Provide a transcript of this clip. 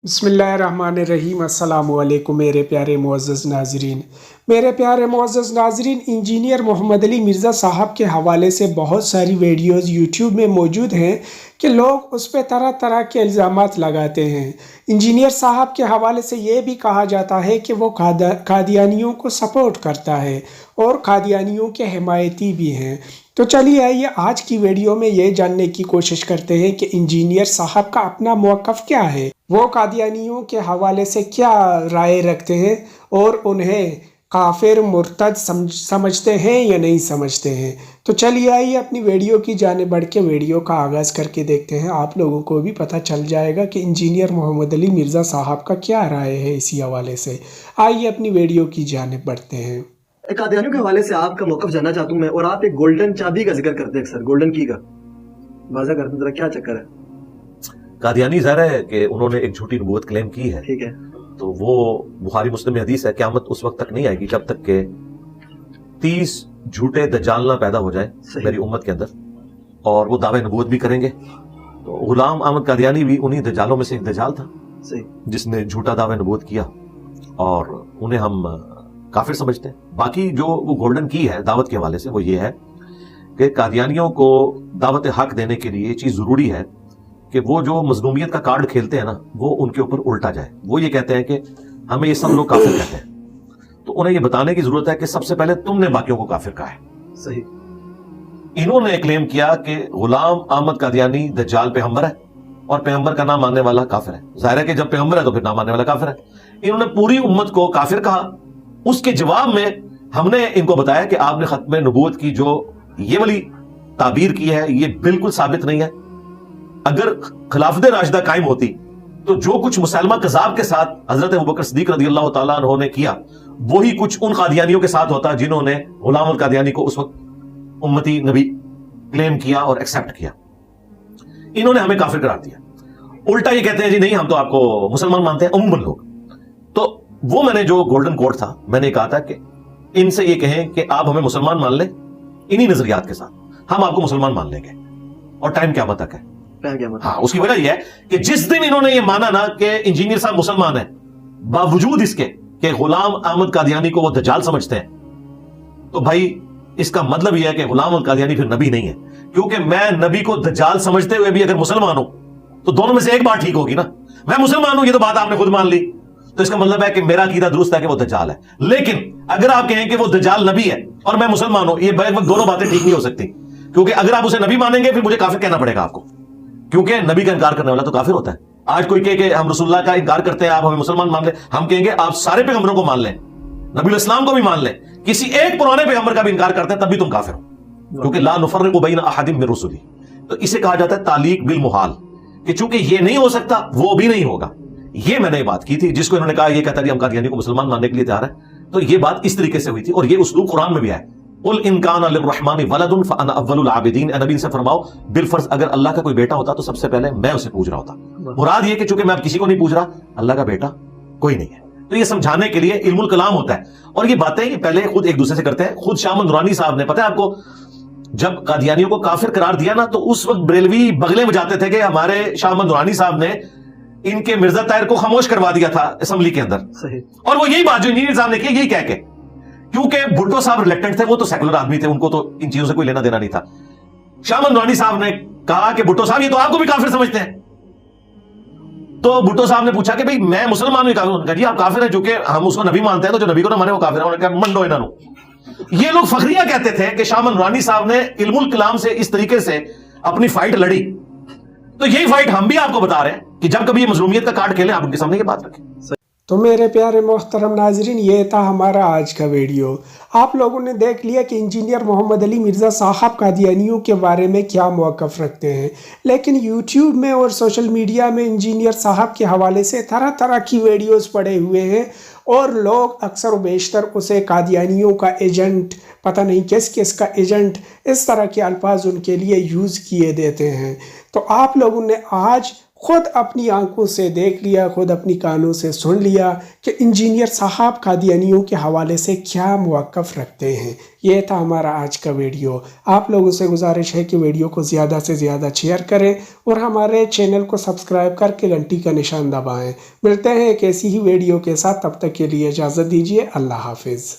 बिस्मिल्लाहिर्रहमानिर्रहीम। अस्सलाम वालेकुम मेरे प्यारे मुअज़्ज़ज़ नाज़रीन। मेरे प्यारे मुअज़्ज़ज़ नाज़रीन, इंजीनियर मोहम्मद अली मिर्ज़ा साहब के हवाले से बहुत सारी वीडियोज़ यूट्यूब में मौजूद हैं कि लोग उस पर तरह तरह के इल्ज़ामात लगाते हैं। इंजीनियर साहब के हवाले से ये भी कहा जाता है कि वो कादियानियों को सपोर्ट करता है और कादियानियों के हिमायती भी हैं। तो चलिए आइए आज की वीडियो में ये जानने की कोशिश करते हैं कि इंजीनियर साहब का अपना मौक़िफ़ क्या है, वो कादियानियों के हवाले से क्या राय रखते हैं और उन्हें काफिर मुर्तद समझते हैं या नहीं समझते हैं। तो चलिए आइए अपनी वीडियो की जाने बढ़ के वीडियो का आगाज़ करके देखते हैं। आप लोगों को भी पता चल जाएगा कि इंजीनियर मोहम्मद अली मिर्ज़ा साहब का क्या राय है इसी हवाले से। आइए अपनी वीडियो की जाने बढ़ते हैं। कादियानियों के हवाले से आपका मौक़िफ़ जानना चाहता हूँ मैं, और आप एक गोल्डन चाबी का जिक्र करते हैं अक्सर, गोल्डन की का वाज़ा करते हैं, जरा क्या चक्कर है? कादियानी ज़ाहिर है कि उन्होंने एक झूठी नबूवत क्लेम की है, ठीक है, तो वो बुखारी मुस्लिम में हदीस है, क़यामत उस वक्त तक नहीं आएगी जब तक के 30 झूठे दज्जाल ना पैदा हो जाए मेरी उम्मत के अंदर, और वो दावे नबूवत भी करेंगे। तो गुलाम अहमद कादियानी भी उन्हीं दज्जालों में से एक दज्जाल था जिसने झूठा दावे नबूवत किया, और उन्हें हम काफिर समझते हैं। बाकी जो वो गोल्डन की है दावत के हवाले से वो ये है कि कादियानियों को दावत हक देने के लिए ये चीज जरूरी है कि वो जो मजलूमियत का कार्ड खेलते हैं ना, वो उनके ऊपर उल्टा जाए। वो ये कहते हैं कि हमें ये सब लोग काफिर कहते हैं, तो उन्हें ये बताने की जरूरत है कि सबसे पहले तुमने बाकियों को काफिर कहा है। सही। इन्होंने क्लेम किया कि गुलाम अहमद कादियानी दज्जाल पैगंबर है और पैगंबर का नाम मानने वाला काफिर है। जाहिर है कि जब पैगंबर है तो फिर नाम मानने वाला काफिर है। इन्होंने पूरी उम्मत को काफिर कहा। उसके जवाब में हमने इनको बताया कि आपने खत्म नबूवत की जो ये वाली ताबीर की है ये बिल्कुल साबित नहीं है। अगर खिलाफत राशिदा कायम होती तो जो कुछ मुसलमा कज़ाब के साथ हजरत अबू बकर सिद्दीक रज़ियल्लाहु ताला अन्हु ने किया वही कुछ उन कादियानियों के साथ होता जिन्होंने गुलाम अल कादियानी को उस वक्त उम्मती नबी क्लेम किया और एक्सेप्ट किया। इन्होंने हमें काफिर करार दिया। उल्टा ये कहते हैं जी नहीं हम तो आपको मुसलमान मानते हैं अमूमन लोग। तो वो मैंने जो गोल्डन कोड था मैंने कहा था कि इनसे ये कहें कि आप हमें मुसलमान मान लें इन्हीं नजरियात के साथ, हम आपको मुसलमान मान लेंगे और टाइम क़यामत तक है। हाँ, उसकी वजह यह है कि जिस दिन इन्होंने ये माना ना कि इंजीनियर साहब मुसलमान है बावजूद इसके कि गुलाम अहमद कादियानी को वो दज्जाल समझते हैं, तो भाई इसका मतलब यह है कि गुलाम अहमद कादियानी फिर नबी नहीं है। क्योंकि मैं नबी को दज्जाल समझते हुए भी अगर मुसलमान हूं तो दोनों में से एक बात ठीक होगी ना। मैं मुसलमान हूं ये तो बात आपने खुद मान ली, तो इसका मतलब है कि मेरा अकीदा दुरुस्त है कि वो दज्जाल है। लेकिन अगर आप कहें कि वो दज्जाल नबी है और मैं मुसलमान हूं, ये दोनों बातें ठीक नहीं हो सकती। क्योंकि अगर आप उसे नबी मानेंगे फिर मुझे काफिर कहना पड़ेगा आपको, क्योंकि नबी का इनकार करने वाला तो काफिर होता है। आज कोई कहे कि हम रसूलुल्लाह का इनकार करते हैं आप हमें मुसलमान मान लें, हम कहेंगे आप सारे पैगंबरों को मान लें, नबी इस्लाम को भी मान लें, किसी एक पुराने पैगंबर का भी इनकार करते हैं तब भी तुम काफिर हो। क्योंकि ला नुफर्रिकु बैन अहदिम मिन रुसुली, तो इसे कहा जाता है तालीक बिल मुहाल, कि चूंकि ये नहीं हो सकता वो भी नहीं होगा। ये मैंने बात की थी जिसको इन्होंने कहा ये कहता है हम कादियानी को मुसलमान मानने के लिए तैयार है। तो ये बात इस तरीके से हुई थी और ये उस्लूब कुरान में भी है। उल इन काना लिर्रहमानि वलदुन फअना अव्वलुल आबिदीन, नबी से फरमाओ बिलफर्ज अगर अल्लाह का कोई बेटा होता तो सबसे पहले मैं उसे पूज रहा होता। मुराद ये कि चूंकि मैं अब किसी को नहीं पूछ रहा, अल्लाह का बेटा कोई नहीं है। तो ये समझाने के लिए इल्मुल कलाम होता है और ये बातें ये पहले खुद एक दूसरे से करते हैं। खुद शाह दुरानी साहब ने, पता है आपको, जब कादियानियों को काफिर करार दिया ना तो उस वक्त बरेलवी बगले बजाते थे कि हमारे शाह दुरानी साहब ने इनके मिर्जा ताहिर को खामोश करवा दिया था असेंबली के अंदर। सही। और वो यही बात जो इंजीनियर साहब ने की यही कह के, क्योंकि भुट्टो साहब रिलेक्टेंट थे, वो तो सेकुलर आदमी थे, उनको तो इन चीजों से कोई लेना देना नहीं था। शाह दुरानी साहब ने कहा कि भुट्टो साहब ये तो आपको भी काफिर समझते हैं। तो भुट्टो साहब ने पूछा कि भाई मैं मुसलमान हूं, काफिर जी आप काफिर है, चूंकि हम उसको नबी मानते हैं तो जो नबी को ना माने वो काफिर है। उन्होंने कहा मंडो इन्होंने। ये लोग फखरिया कहते थे कि शाह दुरानी साहब ने इल्मुल कलाम से इस तरीके से अपनी फाइट लड़ी। तो यही फाइट हम भी आपको बता रहे हैं कि जब कभी ये मजलूमियत का कार्ड खेलें आप उनके सामने ये बात रखें। तो मेरे प्यारे मोहतरम नाजरीन, ये था हमारा आज का वीडियो। आप लोगों ने देख लिया कि इंजीनियर मोहम्मद अली मिर्ज़ा साहब कादियानियों के बारे में क्या मौक़िफ़ रखते हैं। लेकिन यूट्यूब में और सोशल मीडिया में इंजीनियर साहब के हवाले से तरह तरह की वीडियोस पड़े हुए हैं और लोग अक्सर व बेशतर उसे कादियानियों का एजेंट, पता नहीं किस किस का एजेंट, इस तरह के अल्फाज उनके लिए यूज़ किए देते हैं। तो आप लोगों ने आज خود اپنی آنکھوں سے دیکھ لیا، خود اپنی کانوں سے سن لیا کہ انجینئر صاحب قادیانیوں کے حوالے سے کیا موقف رکھتے ہیں۔ یہ تھا ہمارا آج کا ویڈیو۔ آپ لوگوں سے گزارش ہے کہ ویڈیو کو زیادہ سے زیادہ شیئر کریں اور ہمارے چینل کو سبسکرائب کر کے گھنٹی کا نشان دبائیں۔ ملتے ہیں ایک ایسی ہی ویڈیو کے ساتھ، تب تک کے لیے اجازت دیجیے۔ اللہ حافظ۔